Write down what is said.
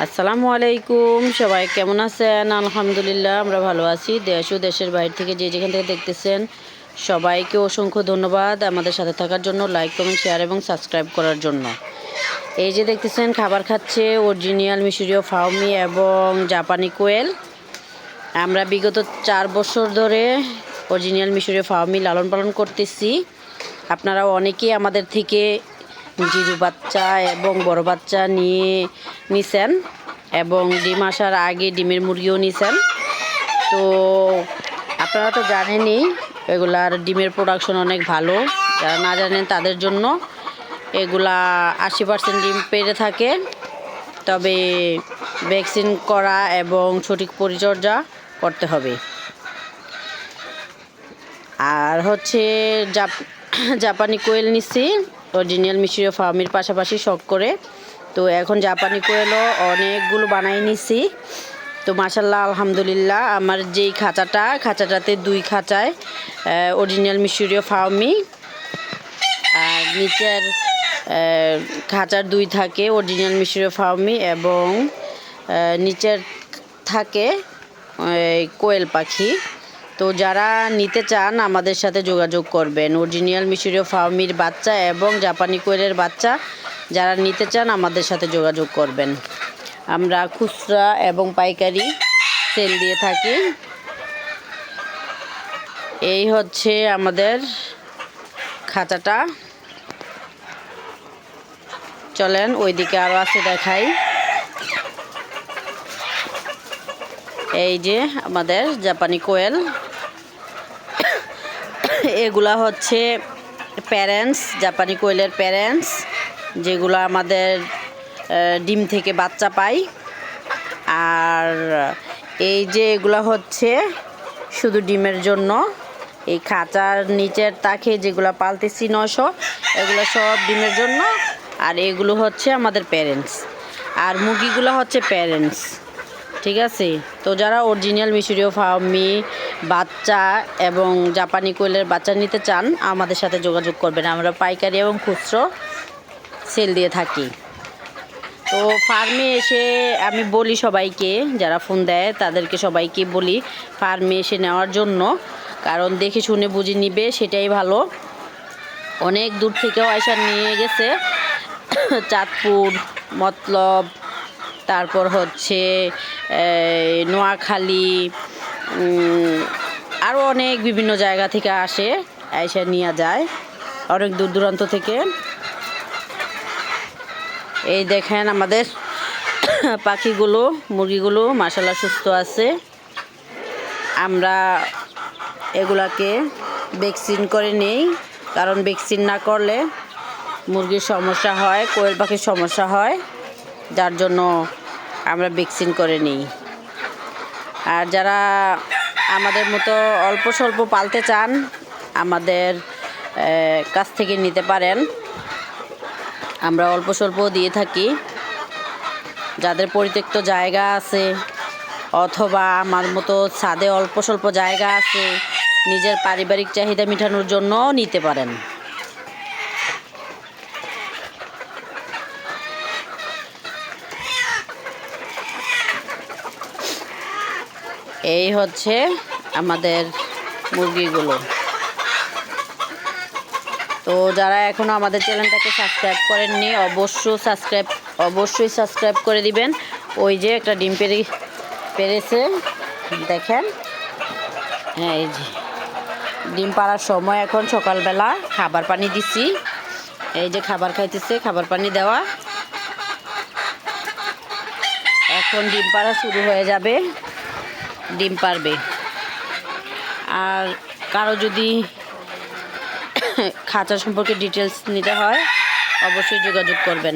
আসসালামু আলাইকুম, সবাই কেমন আছেন? আলহামদুলিল্লাহ আমরা ভালো আছি। দেশ ও দেশের বাইরে থেকে যেখান থেকে দেখতেছেন সবাইকে অসংখ্য ধন্যবাদ আমাদের সাথে থাকার জন্য, লাইক কমেন্ট শেয়ার এবং সাবস্ক্রাইব করার জন্য। এই যে দেখতেছেন খাবার খাচ্ছে অরিজিনাল মিশরীয় ফাউমি এবং জাপানি কোয়েল। আমরা বিগত 4 বছর ধরে অরিজিনাল মিশরীয় ফাউমি লালন পালন করতেছি। আপনারা অনেকেই আমাদের থেকে জিরু বাচ্চা এবং বড় বাচ্চা নিছেন এবং ডিম আসার আগে ডিমের মুরগিও নিছেন। তো আপনারা তো জানেনই এগুলার ডিমের প্রোডাকশন অনেক ভালো। যারা না জানেন তাদের জন্য এগুলা 80% ডিম পেড়ে থাকে, তবে ভ্যাকসিন করা এবং সঠিক পরিচর্যা করতে হবে। আর হচ্ছে জাপানি কোয়েল নিচ্ছি অরিজিনাল মিশরীয় ফার্মের পাশাপাশি শখ করে। তো এখন জাপানি কোয়েলও অনেকগুলো বানাই নিছি। তো মাশাল্লাহ আলহামদুলিল্লাহ আমার যেই খাঁচাটাতে 2 খাঁচায় অরিজিনাল মিশরীয় ফার্মি, আর নিচের খাঁচার 2 থাকে অরিজিনাল মিশরীয় ফার্মি এবং নিচের থাকে কোয়েল পাখি। তো যারা নিতে চান আমাদের সাথে যোগাযোগ করবেন। অরিজিনাল মিশরীয় ফার্মির বাচ্চা এবং জাপানি কোয়েলের বাচ্চা যারা নিতে চান আমাদের সাথে যোগাযোগ করবেন। আমরা খুচরা এবং পাইকারি সেল দিয়ে থাকি। এই হচ্ছে আমাদের খাঁচাটা। চলেন ওইদিকে আরও আছে দেখাই। এই যে আমাদের জাপানি কোয়েল, এগুলা হচ্ছে প্যারেন্টস, জাপানি কোয়েলের প্যারেন্টস, যেগুলো আমাদের ডিম থেকে বাচ্চা পাই। আর এই যে এগুলা হচ্ছে শুধু ডিমের জন্য। এই খাঁচার নিচের তাকে যেগুলো পালতেছি 900, এগুলো সব ডিমের জন্য। আর এগুলো হচ্ছে আমাদের প্যারেন্টস, আর মুরগিগুলো হচ্ছে প্যারেন্টস। ঠিক আছে। তো যারা অরিজিনাল মিশরীয় ফার্মি বাচ্চা এবং জাপানি কোয়েলের বাচ্চা নিতে চান আমাদের সাথে যোগাযোগ করবেন। আমরা পাইকারি এবং খুচরো সেল দিয়ে থাকি। তো ফার্মে এসে আমি বলি সবাইকে, যারা ফোন দেয় তাদেরকে সবাইকে বলি ফার্মে এসে নেওয়ার জন্য, কারণ দেখে শুনে বুঝে নিবে সেটাই ভালো। অনেক দূর থেকেও আয়সা নিয়ে গেছে, চাঁদপুর, মতলব, তারপর হচ্ছে নোয়াখালী, আরও অনেক বিভিন্ন জায়গা থেকে আসে, আয়সা নিয়ে যায় অনেক দূর দূরান্ত থেকে। এই দেখেন আমাদের পাখিগুলো, মুরগিগুলো মাশাআল্লাহ সুস্থ আছে। আমরা এগুলাকে ভ্যাকসিন করে নেই, কারণ ভ্যাকসিন না করলে মুরগির সমস্যা হয়, কোয়েল পাখির সমস্যা হয়, যার জন্য আমরা ভ্যাকসিন করে নিই। আর যারা আমাদের মতো অল্প স্বল্প পালতে চান আমাদের কাছ থেকে নিতে পারেন। আমরা অল্প স্বল্প দিয়ে থাকি। যাদের পরিত্যক্ত জায়গা আছে অথবা আমার মতো ছাদে অল্প স্বল্প জায়গা আছে, নিজের পারিবারিক চাহিদা মেটানোর জন্য নিতে পারেন। এই হচ্ছে আমাদের মুরগিগুলো। তো যারা এখনও আমাদের চ্যানেলটাকে সাবস্ক্রাইব করেননি অবশ্যই সাবস্ক্রাইব করে দিবেন। ওই যে একটা ডিম পেরেছে দেখেন। হ্যাঁ, এই যে ডিম পাড়ার সময় এখন সকালবেলা খাবার পানি দিছি। এই যে খাবার খাইতেছে, খাবার পানি দেওয়া। এখন ডিম পাড়া শুরু হয়ে যাবে, ডিম পারবে। আর কারো যদি খাঁচা সম্পর্কে ডিটেলস নিতে হয় অবশ্যই যোগাযোগ করবেন।